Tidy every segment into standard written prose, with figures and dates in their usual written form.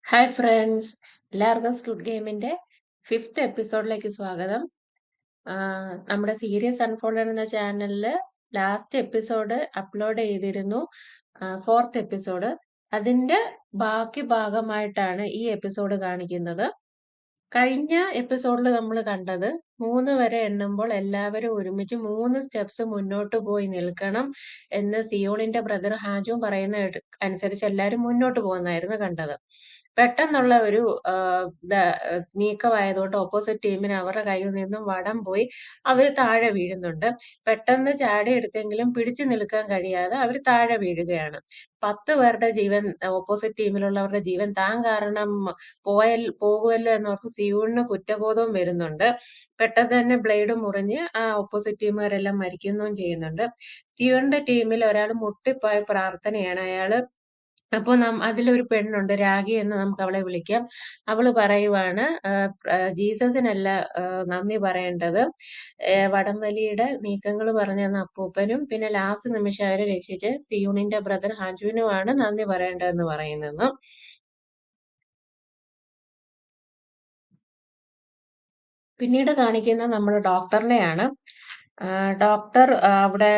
Hi friends, എല്ലാവർക്കും squid ഗെയിമിന്റെ 5th എപ്പിസോഡിലേക്ക് സ്വാഗതം. നമ്മുടെ സീരീസ് അൺഫോൾഡഡ് എന്ന ചാനലിൽ ലാസ്റ്റ് എപ്പിസോഡ് അപ്ലോഡ് ചെയ്തിരുന്നു, 4th എപ്പിസോഡ്. അതിന്റെ ബാക്കി ഭാഗമായിട്ടാണ് ഈ എപ്പിസോഡ് കാണിക്കുന്നത്. കഴിഞ്ഞ എപ്പിസോഡിൽ നമ്മൾ കണ്ടത് 3 വരെ എണ്ണുമ്പോൾ എല്ലാവരും ഒരുമിച്ച് 3 സ്റ്റെപ്സ് മുന്നോട്ട് പോയി നിൽക്കണം എന്ന് സിയോണിന്റെ ബ്രദർ ഹാജു പറയുന്ന അനുസരിച്ച് എല്ലാവരും മുന്നോട്ട് പോകുന്നതായിരുന്നു കണ്ടത്. പെട്ടെന്നുള്ള ഒരു നീക്കമായതുകൊണ്ട് ഓപ്പോസിറ്റ് ടീമിന് അവരുടെ കയ്യിൽ നിന്നും വടം പോയി അവര് താഴെ വീഴുന്നുണ്ട്. പെട്ടെന്ന് ചാടി എടുത്തെങ്കിലും പിടിച്ചു നിൽക്കാൻ കഴിയാതെ അവര് താഴെ വീഴുകയാണ്. 10 പേരുടെ ജീവൻ, ഓപ്പോസിറ്റ് ടീമിലുള്ളവരുടെ ജീവൻ താൻ കാരണം പോകുമല്ലോ എന്നോർത്ത് സിയൂണിന് കുറ്റബോധവും വരുന്നുണ്ട്. പെട്ടെന്ന് തന്നെ ബ്ലേഡ് മുറിഞ്ഞ് ആ ഓപ്പോസിറ്റ് ടീമുകാരെല്ലാം മരിക്കുകയും ചെയ്യുന്നുണ്ട്. സിയൂണിന്റെ ടീമിൽ ഒരാൾ മുട്ടിപ്പോയ പ്രാർത്ഥനയാണ്. അപ്പൊ അതിലൊരു പെണ്ണുണ്ട്, രാഗി എന്ന് നമുക്ക് അവളെ വിളിക്കാം. അവള് പറയുവാണ്, ജീസസിനല്ല നന്ദി പറയേണ്ടത്, വടംവലിയുടെ നീക്കങ്ങൾ പറഞ്ഞു തന്ന അപ്പൂപ്പനും പിന്നെ ലാസ്റ്റ് നിമിഷം അവരെ രക്ഷിച്ച് സിയൂണിന്റെ ബ്രദർ ഹാജുവിനുമാണ് നന്ദി പറയേണ്ടതെന്ന് പറയുന്നത്. പിന്നീട് കാണിക്കുന്ന നമ്മൾ ഡോക്ടറിനെയാണ്. ഡോക്ടർ അവിടെ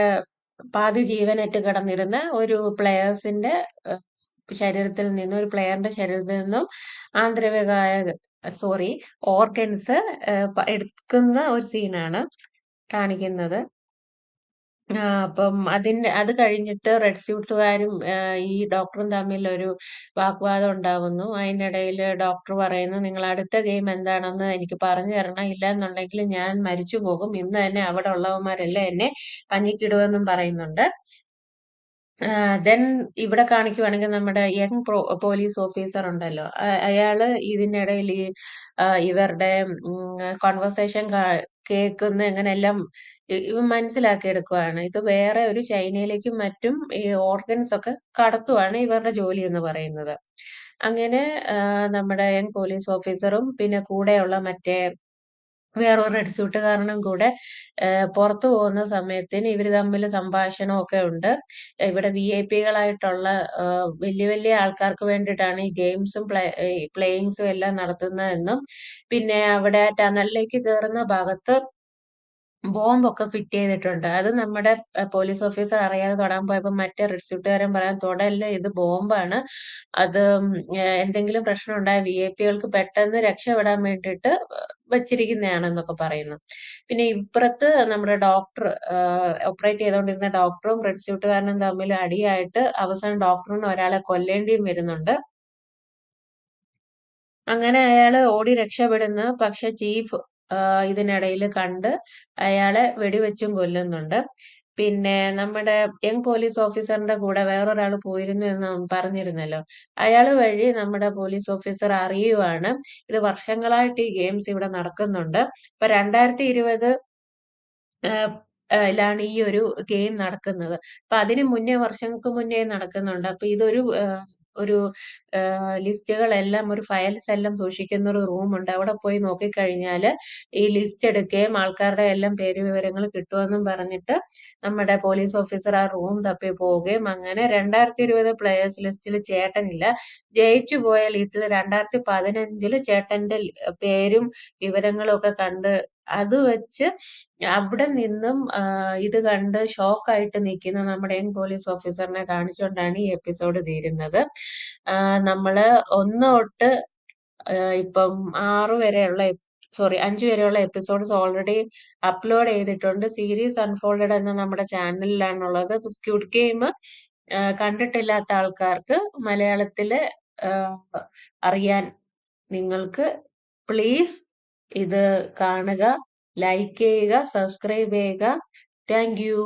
പാതി ജീവനറ്റ് കിടന്നിരുന്ന ഒരു പ്ലെയേഴ്സിന്റെ ശരീരത്തിൽ നിന്നും, ഒരു പ്ലെയറിന്റെ ശരീരത്തിൽ നിന്നും ആന്തരികമായ ഓർഗൻസ് എടുക്കുന്ന ഒരു സീനാണ് കാണിക്കുന്നത്. അപ്പം അത് കഴിഞ്ഞിട്ട് റെഡ് സ്യൂട്ടുകാരും ഈ ഡോക്ടറും തമ്മിൽ ഒരു വാഗ്വാദം ഉണ്ടാവുന്നു. അതിനിടയിൽ ഡോക്ടർ പറയുന്നു, നിങ്ങൾ അടുത്ത ഗെയിം എന്താണെന്ന് എനിക്ക് പറഞ്ഞു തരണം, ഇല്ല എന്നുണ്ടെങ്കിൽ ഞാൻ മരിച്ചു പോകും, ഇന്ന് തന്നെ അവിടെ ഉള്ളവന്മാരെല്ലാം എന്നെ പഞ്ഞിക്കിടുമെന്നും പറയുന്നുണ്ട്. ദെൻ ഇവിടെ കാണിക്കുവാണെങ്കിൽ നമ്മുടെ യങ് പോലീസ് ഓഫീസർ ഉണ്ടല്ലോ, അയാള് ഇതിനിടയിൽ ഈ ഇവരുടെ കോൺവെർസേഷൻ കേൾക്കുന്ന എങ്ങനെയെല്ലാം ഇവൻ മനസ്സിലാക്കി എടുക്കുവാണ്. ഇത് വേറെ ഒരു ചൈനയിലേക്കും മറ്റും ഈ ഓർഗൻസ് ഒക്കെ കടത്തുവാണ് ഇവരുടെ ജോലി എന്ന് പറയുന്നത്. അങ്ങനെ നമ്മുടെ യങ് പോലീസ് ഓഫീസറും പിന്നെ കൂടെയുള്ള മറ്റേ വേറൊരു റെഡ് സ്യൂട്ടുകാരനും കൂടെ പുറത്തു പോകുന്ന സമയത്തിന് ഇവർ തമ്മിൽ സംഭാഷണമൊക്കെ ഉണ്ട്. ഇവിടെ VIP-കളായിട്ടുള്ള വലിയ വലിയ ആൾക്കാർക്ക് വേണ്ടിയിട്ടാണ് ഈ ഗെയിംസും പ്ലേയിങ്സും എല്ലാം നടത്തുന്നതെന്നും, പിന്നെ അവിടെ ടണലിലേക്ക് കയറുന്ന ഭാഗത്ത് ബോംബൊക്കെ ഫിറ്റ് ചെയ്തിട്ടുണ്ട്. അത് നമ്മുടെ പോലീസ് ഓഫീസർ അറിയാതെ തൊടാൻ പോയപ്പോ മറ്റേ റെഡ് സ്യൂട്ടുകാരൻ പറയാൻ, തൊടല്ലേ, ഇത് ബോംബാണ്, അത് എന്തെങ്കിലും പ്രശ്നം ഉണ്ടായ VIP-കൾക്ക് പെട്ടെന്ന് രക്ഷപ്പെടാൻ വേണ്ടിയിട്ട് വെച്ചിരിക്കുന്നതാണെന്നൊക്കെ പറയുന്നു. പിന്നെ ഇപ്പുറത്ത് നമ്മുടെ ഡോക്ടർ, ഓപ്പറേറ്റ് ചെയ്തുകൊണ്ടിരുന്ന ഡോക്ടറും റെഡ് സ്യൂട്ടുകാരനും തമ്മിൽ അടിയായിട്ട് അവസാനം ഡോക്ടറിന് ഒരാളെ കൊല്ലേണ്ടിയും വരുന്നുണ്ട്. അങ്ങനെ അയാള് ഓടി രക്ഷപ്പെടുന്നു. പക്ഷെ ചീഫ് ഇതിനിടയിൽ കണ്ട് അയാളെ വെടിവെച്ചും കൊല്ലുന്നുണ്ട്. പിന്നെ നമ്മുടെ യങ് പോലീസ് ഓഫീസറിന്റെ കൂടെ വേറൊരാൾ പോയിരുന്നു എന്ന് പറഞ്ഞിരുന്നല്ലോ. അയാള് വഴി നമ്മുടെ പോലീസ് ഓഫീസർ അറിയുവാണ്, ഇത് വർഷങ്ങളായിട്ട് ഈ ഗെയിംസ് ഇവിടെ നടക്കുന്നുണ്ട്. ഇപ്പൊ 2020 ലാണ് ഈ ഒരു ഗെയിം നടക്കുന്നത്. അപ്പൊ അതിന് മുന്നേ, വർഷങ്ങൾക്ക് മുന്നേ നടക്കുന്നുണ്ട്. അപ്പൊ ഇതൊരു ഒരു ലിസ്റ്റുകളെല്ലാം, ഒരു ഫയൽസ് എല്ലാം സൂക്ഷിക്കുന്ന ഒരു റൂമുണ്ട്. അവിടെ പോയി നോക്കിക്കഴിഞ്ഞാല് ഈ ലിസ്റ്റ് എടുക്കുകയും ആൾക്കാരുടെ എല്ലാം പേര് വിവരങ്ങൾ കിട്ടുമെന്നും പറഞ്ഞിട്ട് നമ്മുടെ പോലീസ് ഓഫീസർ ആ റൂം തപ്പി പോവുകയും, അങ്ങനെ 2020 പ്ലേയേഴ്സ് ലിസ്റ്റിൽ ചേട്ടനില്ല. ജയിച്ചു പോയ ലിസ്റ്റിൽ 2015 ചേട്ടന്റെ പേരും വിവരങ്ങളും ഒക്കെ കണ്ട് അത് വെച്ച് അവിടെ നിന്നും ഇത് കണ്ട് ഷോക്കായിട്ട് നിൽക്കുന്ന നമ്മുടെ യങ് പോലീസ് ഓഫീസറിനെ കാണിച്ചുകൊണ്ടാണ് ഈ എപ്പിസോഡ് തീരുന്നത്. നമ്മള് 1 തൊട്ട് ഇപ്പം 6 വരെയുള്ള 5 വരെയുള്ള എപ്പിസോഡ്സ് ഓൾറെഡി അപ്ലോഡ് ചെയ്തിട്ടുണ്ട്. സീരീസ് അൺഫോൾഡഡ് എന്ന നമ്മുടെ ചാനലിലാണുള്ളത്. സ്ക്വിഡ് ഗെയിം കണ്ടിട്ടില്ലാത്ത ആൾക്കാർക്ക് മലയാളത്തില് അറിയാൻ നിങ്ങൾക്ക് പ്ലീസ് ഇത് കാണുക, ലൈക്ക് ചെയ്യുക, സബ്സ്ക്രൈബ് ചെയ്യുക. Thank you.